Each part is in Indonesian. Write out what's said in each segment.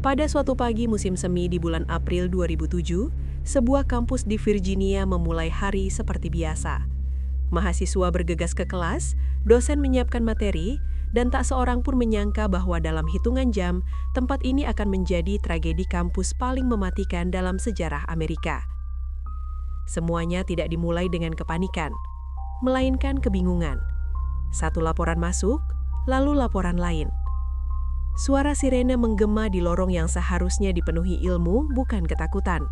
Pada suatu pagi musim semi di bulan April 2007, sebuah kampus di Virginia memulai hari seperti biasa. Mahasiswa bergegas ke kelas, dosen menyiapkan materi, dan tak seorang pun menyangka bahwa dalam hitungan jam, tempat ini akan menjadi tragedi kampus paling mematikan dalam sejarah Amerika. Semuanya tidak dimulai dengan kepanikan, melainkan kebingungan. Satu laporan masuk, lalu laporan lain. Suara sirene menggema di lorong yang seharusnya dipenuhi ilmu, bukan ketakutan.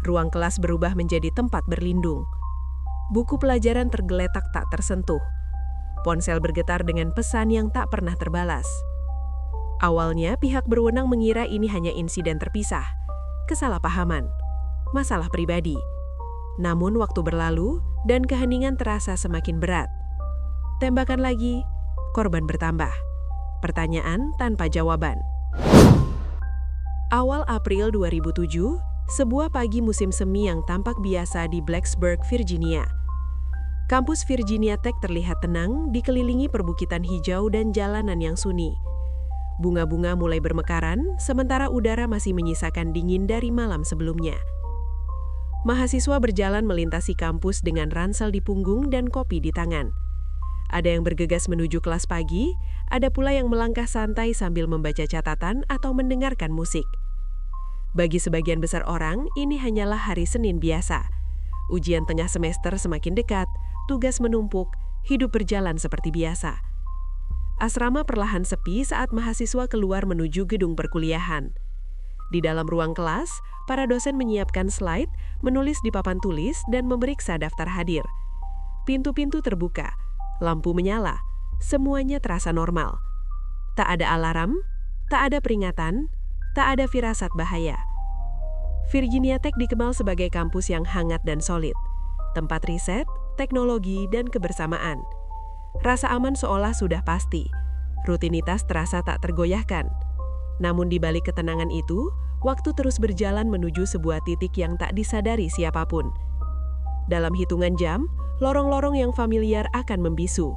Ruang kelas berubah menjadi tempat berlindung. Buku pelajaran tergeletak tak tersentuh. Ponsel bergetar dengan pesan yang tak pernah terbalas. Awalnya pihak berwenang mengira ini hanya insiden terpisah, kesalahpahaman, masalah pribadi. Namun waktu berlalu dan keheningan terasa semakin berat. Tembakan lagi, korban bertambah. Pertanyaan tanpa jawaban. Awal April 2007, sebuah pagi musim semi yang tampak biasa di Blacksburg, Virginia. Kampus Virginia Tech terlihat tenang, dikelilingi perbukitan hijau dan jalanan yang sunyi. Bunga-bunga mulai bermekaran, sementara udara masih menyisakan dingin dari malam sebelumnya. Mahasiswa berjalan melintasi kampus dengan ransel di punggung dan kopi di tangan. Ada yang bergegas menuju kelas pagi, ada pula yang melangkah santai sambil membaca catatan atau mendengarkan musik. Bagi sebagian besar orang, ini hanyalah hari Senin biasa. Ujian tengah semester semakin dekat, tugas menumpuk, hidup berjalan seperti biasa. Asrama perlahan sepi saat mahasiswa keluar menuju gedung perkuliahan. Di dalam ruang kelas, para dosen menyiapkan slide, menulis di papan tulis, dan memeriksa daftar hadir. Pintu-pintu terbuka, lampu menyala, semuanya terasa normal. Tak ada alarm, tak ada peringatan, tak ada firasat bahaya. Virginia Tech dikenal sebagai kampus yang hangat dan solid, tempat riset, teknologi, dan kebersamaan. Rasa aman seolah sudah pasti, rutinitas terasa tak tergoyahkan. Namun di balik ketenangan itu, waktu terus berjalan menuju sebuah titik yang tak disadari siapapun. Dalam hitungan jam, lorong-lorong yang familiar akan membisu.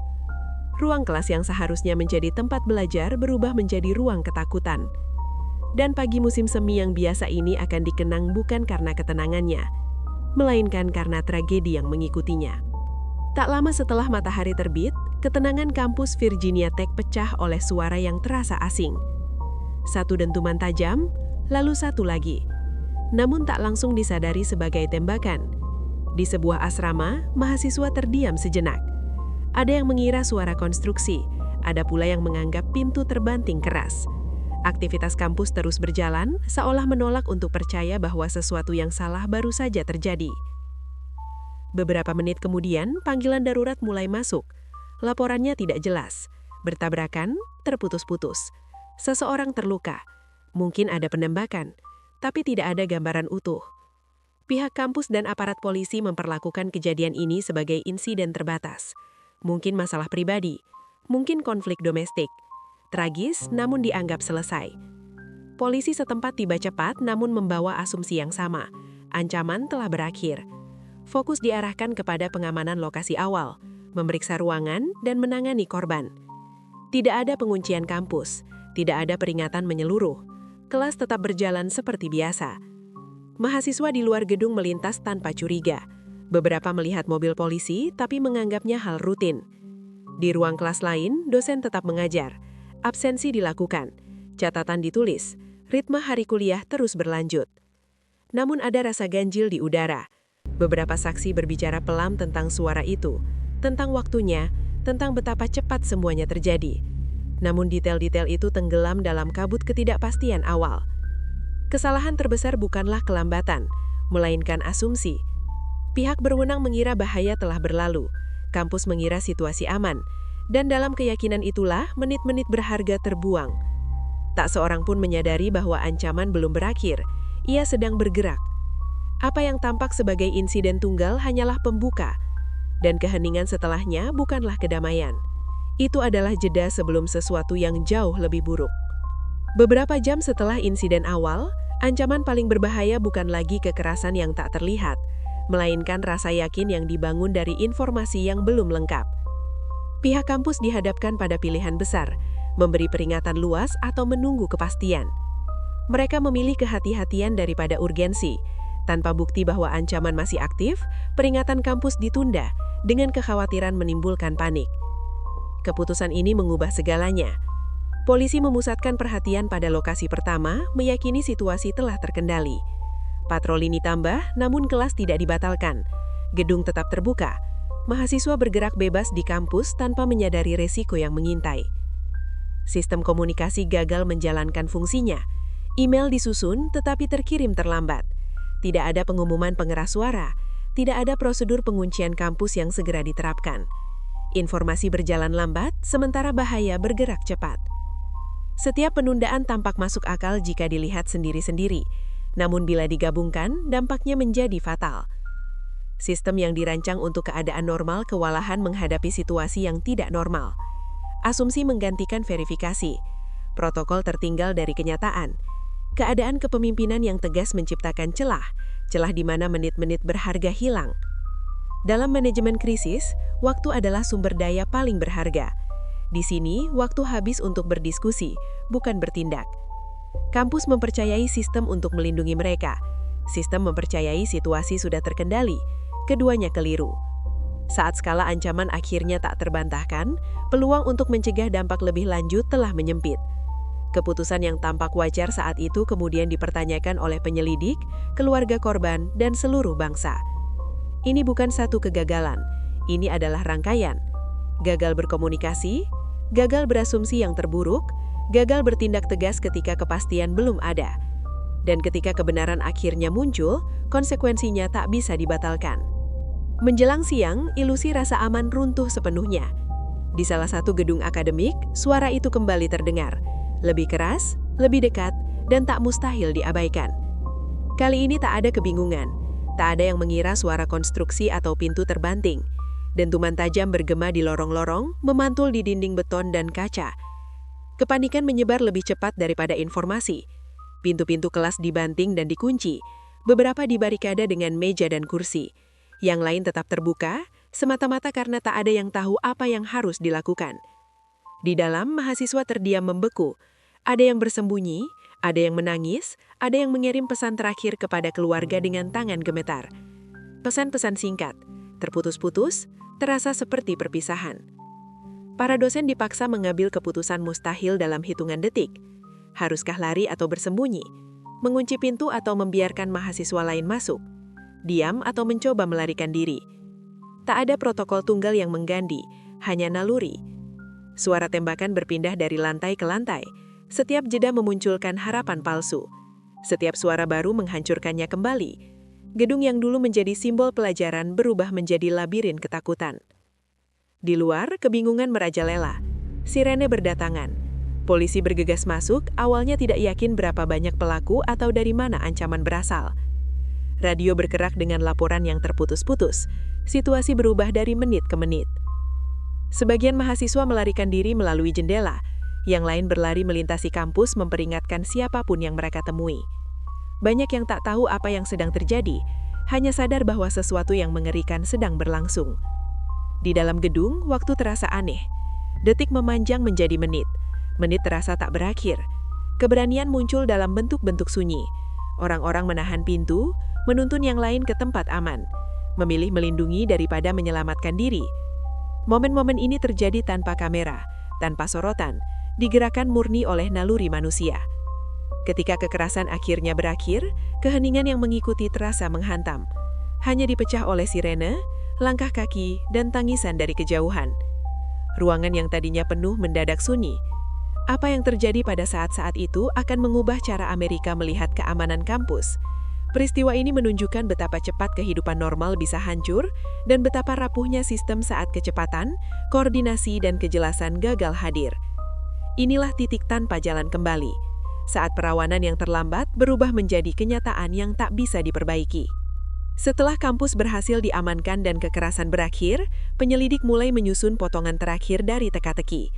Ruang kelas yang seharusnya menjadi tempat belajar berubah menjadi ruang ketakutan. Dan pagi musim semi yang biasa ini akan dikenang bukan karena ketenangannya, melainkan karena tragedi yang mengikutinya. Tak lama setelah matahari terbit, ketenangan kampus Virginia Tech pecah oleh suara yang terasa asing. Satu dentuman tajam, lalu satu lagi. Namun tak langsung disadari sebagai tembakan. Di sebuah asrama, mahasiswa terdiam sejenak. Ada yang mengira suara konstruksi, ada pula yang menganggap pintu terbanting keras. Aktivitas kampus terus berjalan, seolah menolak untuk percaya bahwa sesuatu yang salah baru saja terjadi. Beberapa menit kemudian, panggilan darurat mulai masuk. Laporannya tidak jelas, bertabrakan, terputus-putus. Seseorang terluka, mungkin ada penembakan, tapi tidak ada gambaran utuh. Pihak kampus dan aparat polisi memperlakukan kejadian ini sebagai insiden terbatas. Mungkin masalah pribadi, mungkin konflik domestik. Tragis, namun dianggap selesai. Polisi setempat tiba cepat, namun membawa asumsi yang sama. Ancaman telah berakhir. Fokus diarahkan kepada pengamanan lokasi awal, memeriksa ruangan, dan menangani korban. Tidak ada penguncian kampus, tidak ada peringatan menyeluruh. Kelas tetap berjalan seperti biasa. Mahasiswa di luar gedung melintas tanpa curiga. Beberapa melihat mobil polisi, tapi menganggapnya hal rutin. Di ruang kelas lain, dosen tetap mengajar. Absensi dilakukan, catatan ditulis, ritme hari kuliah terus berlanjut. Namun ada rasa ganjil di udara. Beberapa saksi berbicara pelan tentang suara itu, tentang waktunya, tentang betapa cepat semuanya terjadi. Namun detail-detail itu tenggelam dalam kabut ketidakpastian awal. Kesalahan terbesar bukanlah kelambatan, melainkan asumsi. Pihak berwenang mengira bahaya telah berlalu, kampus mengira situasi aman, dan dalam keyakinan itulah menit-menit berharga terbuang. Tak seorang pun menyadari bahwa ancaman belum berakhir, ia sedang bergerak. Apa yang tampak sebagai insiden tunggal hanyalah pembuka, dan keheningan setelahnya bukanlah kedamaian. Itu adalah jeda sebelum sesuatu yang jauh lebih buruk. Beberapa jam setelah insiden awal, ancaman paling berbahaya bukan lagi kekerasan yang tak terlihat, melainkan rasa yakin yang dibangun dari informasi yang belum lengkap. Pihak kampus dihadapkan pada pilihan besar, memberi peringatan luas atau menunggu kepastian. Mereka memilih kehati-hatian daripada urgensi. Tanpa bukti bahwa ancaman masih aktif, peringatan kampus ditunda dengan kekhawatiran menimbulkan panik. Keputusan ini mengubah segalanya. Polisi memusatkan perhatian pada lokasi pertama, meyakini situasi telah terkendali. Patroli ditambah, namun kelas tidak dibatalkan. Gedung tetap terbuka. Mahasiswa bergerak bebas di kampus tanpa menyadari resiko yang mengintai. Sistem komunikasi gagal menjalankan fungsinya. Email disusun tetapi terkirim terlambat. Tidak ada pengumuman pengeras suara. Tidak ada prosedur penguncian kampus yang segera diterapkan. Informasi berjalan lambat, sementara bahaya bergerak cepat. Setiap penundaan tampak masuk akal jika dilihat sendiri-sendiri. Namun bila digabungkan, dampaknya menjadi fatal. Sistem yang dirancang untuk keadaan normal kewalahan menghadapi situasi yang tidak normal. Asumsi menggantikan verifikasi. Protokol tertinggal dari kenyataan. Keadaan kepemimpinan yang tegas menciptakan celah di mana menit-menit berharga hilang. Dalam manajemen krisis, waktu adalah sumber daya paling berharga. Di sini, waktu habis untuk berdiskusi, bukan bertindak. Kampus mempercayai sistem untuk melindungi mereka. Sistem mempercayai situasi sudah terkendali. Keduanya keliru. Saat skala ancaman akhirnya tak terbantahkan, peluang untuk mencegah dampak lebih lanjut telah menyempit. Keputusan yang tampak wajar saat itu kemudian dipertanyakan oleh penyelidik, keluarga korban, dan seluruh bangsa. Ini bukan satu kegagalan, ini adalah rangkaian. Gagal berkomunikasi, gagal berasumsi yang terburuk, gagal bertindak tegas ketika kepastian belum ada. Dan ketika kebenaran akhirnya muncul, konsekuensinya tak bisa dibatalkan. Menjelang siang, ilusi rasa aman runtuh sepenuhnya. Di salah satu gedung akademik, suara itu kembali terdengar. Lebih keras, lebih dekat, dan tak mustahil diabaikan. Kali ini tak ada kebingungan. Tak ada yang mengira suara konstruksi atau pintu terbanting. Dentuman tajam bergema di lorong-lorong, memantul di dinding beton dan kaca. Kepanikan menyebar lebih cepat daripada informasi. Pintu-pintu kelas dibanting dan dikunci. Beberapa dibarikade dengan meja dan kursi. Yang lain tetap terbuka, semata-mata karena tak ada yang tahu apa yang harus dilakukan. Di dalam, mahasiswa terdiam membeku. Ada yang bersembunyi, ada yang menangis, ada yang mengirim pesan terakhir kepada keluarga dengan tangan gemetar. Pesan-pesan singkat, terputus-putus, terasa seperti perpisahan. Para dosen dipaksa mengambil keputusan mustahil dalam hitungan detik. Haruskah lari atau bersembunyi? Mengunci pintu atau membiarkan mahasiswa lain masuk? Diam atau mencoba melarikan diri? Tak ada protokol tunggal yang mengganti, hanya naluri. Suara tembakan berpindah dari lantai ke lantai. Setiap jeda memunculkan harapan palsu. Setiap suara baru menghancurkannya kembali. Gedung yang dulu menjadi simbol pelajaran berubah menjadi labirin ketakutan. Di luar, kebingungan merajalela. Sirene berdatangan. Polisi bergegas masuk, awalnya tidak yakin berapa banyak pelaku atau dari mana ancaman berasal. Radio bergerak dengan laporan yang terputus-putus. Situasi berubah dari menit ke menit. Sebagian mahasiswa melarikan diri melalui jendela, yang lain berlari melintasi kampus memperingatkan siapapun yang mereka temui. Banyak yang tak tahu apa yang sedang terjadi, hanya sadar bahwa sesuatu yang mengerikan sedang berlangsung. Di dalam gedung, waktu terasa aneh. Detik memanjang menjadi menit. Menit terasa tak berakhir. Keberanian muncul dalam bentuk-bentuk sunyi. Orang-orang menahan pintu, menuntun yang lain ke tempat aman. Memilih melindungi daripada menyelamatkan diri. Momen-momen ini terjadi tanpa kamera, tanpa sorotan, digerakkan murni oleh naluri manusia. Ketika kekerasan akhirnya berakhir, keheningan yang mengikuti terasa menghantam. Hanya dipecah oleh sirene, langkah kaki, dan tangisan dari kejauhan. Ruangan yang tadinya penuh mendadak sunyi. Apa yang terjadi pada saat-saat itu akan mengubah cara Amerika melihat keamanan kampus. Peristiwa ini menunjukkan betapa cepat kehidupan normal bisa hancur dan betapa rapuhnya sistem saat kecepatan, koordinasi, dan kejelasan gagal hadir. Inilah titik tanpa jalan kembali. Saat perawanan yang terlambat berubah menjadi kenyataan yang tak bisa diperbaiki. Setelah kampus berhasil diamankan dan kekerasan berakhir, penyelidik mulai menyusun potongan terakhir dari teka-teki.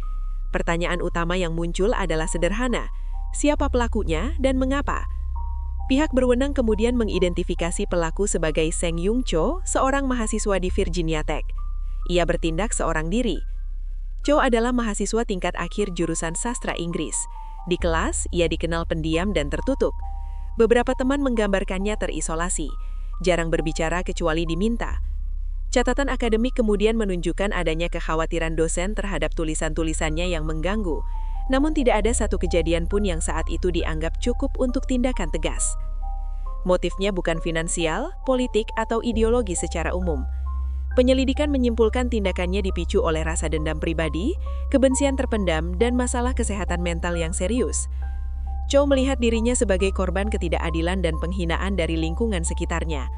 Pertanyaan utama yang muncul adalah sederhana, siapa pelakunya dan mengapa? Pihak berwenang kemudian mengidentifikasi pelaku sebagai Seng Yung Cho, seorang mahasiswa di Virginia Tech. Ia bertindak seorang diri. Cho adalah mahasiswa tingkat akhir jurusan sastra Inggris. Di kelas, ia dikenal pendiam dan tertutup. Beberapa teman menggambarkannya terisolasi, jarang berbicara kecuali diminta. Catatan akademik kemudian menunjukkan adanya kekhawatiran dosen terhadap tulisan-tulisannya yang mengganggu, namun tidak ada satu kejadian pun yang saat itu dianggap cukup untuk tindakan tegas. Motifnya bukan finansial, politik, atau ideologi secara umum. Penyelidikan menyimpulkan tindakannya dipicu oleh rasa dendam pribadi, kebencian terpendam, dan masalah kesehatan mental yang serius. Chow melihat dirinya sebagai korban ketidakadilan dan penghinaan dari lingkungan sekitarnya.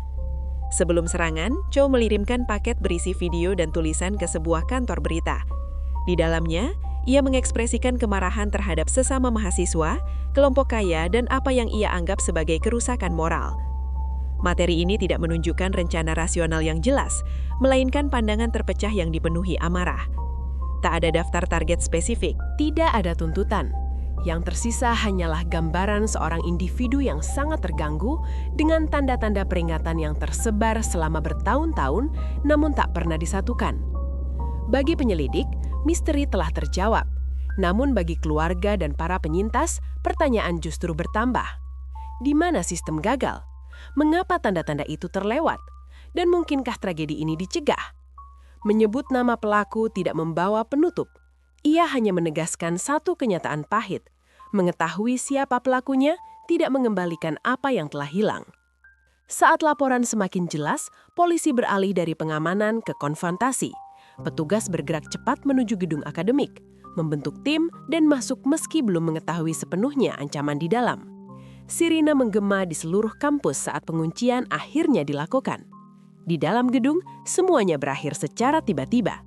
Sebelum serangan, Chow mengirimkan paket berisi video dan tulisan ke sebuah kantor berita. Di dalamnya, ia mengekspresikan kemarahan terhadap sesama mahasiswa, kelompok kaya, dan apa yang ia anggap sebagai kerusakan moral. Materi ini tidak menunjukkan rencana rasional yang jelas, melainkan pandangan terpecah yang dipenuhi amarah. Tak ada daftar target spesifik. Tidak ada tuntutan. Yang tersisa hanyalah gambaran seorang individu yang sangat terganggu dengan tanda-tanda peringatan yang tersebar selama bertahun-tahun namun tak pernah disatukan. Bagi penyelidik, misteri telah terjawab. Namun bagi keluarga dan para penyintas, pertanyaan justru bertambah. Di mana sistem gagal? Mengapa tanda-tanda itu terlewat? Dan mungkinkah tragedi ini dicegah? Menyebut nama pelaku tidak membawa penutup. Ia hanya menegaskan satu kenyataan pahit. Mengetahui siapa pelakunya tidak mengembalikan apa yang telah hilang. Saat laporan semakin jelas, polisi beralih dari pengamanan ke konfrontasi. Petugas bergerak cepat menuju gedung akademik, membentuk tim dan masuk meski belum mengetahui sepenuhnya ancaman di dalam. Sirine menggema di seluruh kampus saat penguncian akhirnya dilakukan. Di dalam gedung, semuanya berakhir secara tiba-tiba.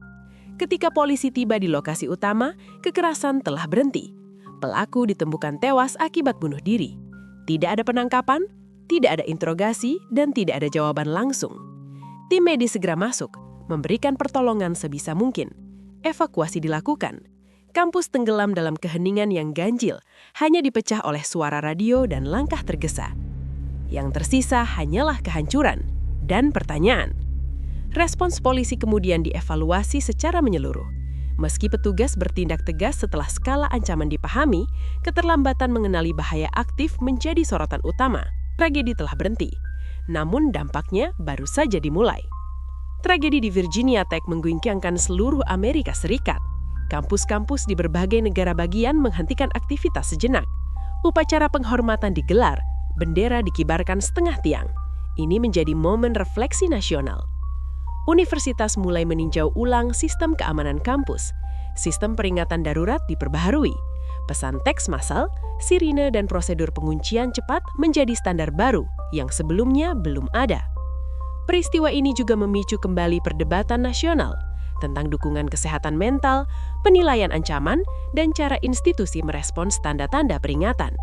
Ketika polisi tiba di lokasi utama, kekerasan telah berhenti. Pelaku ditemukan tewas akibat bunuh diri. Tidak ada penangkapan, tidak ada interogasi, dan tidak ada jawaban langsung. Tim medis segera masuk, memberikan pertolongan sebisa mungkin. Evakuasi dilakukan. Kampus tenggelam dalam keheningan yang ganjil, hanya dipecah oleh suara radio dan langkah tergesa. Yang tersisa hanyalah kehancuran dan pertanyaan. Respons polisi kemudian dievaluasi secara menyeluruh. Meski petugas bertindak tegas setelah skala ancaman dipahami, keterlambatan mengenali bahaya aktif menjadi sorotan utama. Tragedi telah berhenti, namun dampaknya baru saja dimulai. Tragedi di Virginia Tech mengguncangkan seluruh Amerika Serikat. Kampus-kampus di berbagai negara bagian menghentikan aktivitas sejenak. Upacara penghormatan digelar, bendera dikibarkan setengah tiang. Ini menjadi momen refleksi nasional. Universitas mulai meninjau ulang sistem keamanan kampus. Sistem peringatan darurat diperbaharui. Pesan teks massal, sirine, dan prosedur penguncian cepat menjadi standar baru yang sebelumnya belum ada. Peristiwa ini juga memicu kembali perdebatan nasional tentang dukungan kesehatan mental, penilaian ancaman, dan cara institusi merespons tanda-tanda peringatan.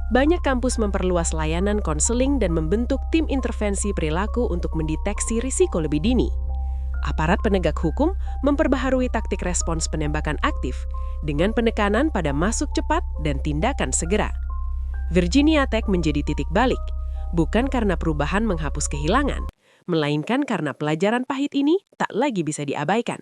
Banyak kampus memperluas layanan konseling dan membentuk tim intervensi perilaku untuk mendeteksi risiko lebih dini. Aparat penegak hukum memperbaharui taktik respons penembakan aktif dengan penekanan pada masuk cepat dan tindakan segera. Virginia Tech menjadi titik balik, bukan karena perubahan menghapus kehilangan, melainkan karena pelajaran pahit ini tak lagi bisa diabaikan.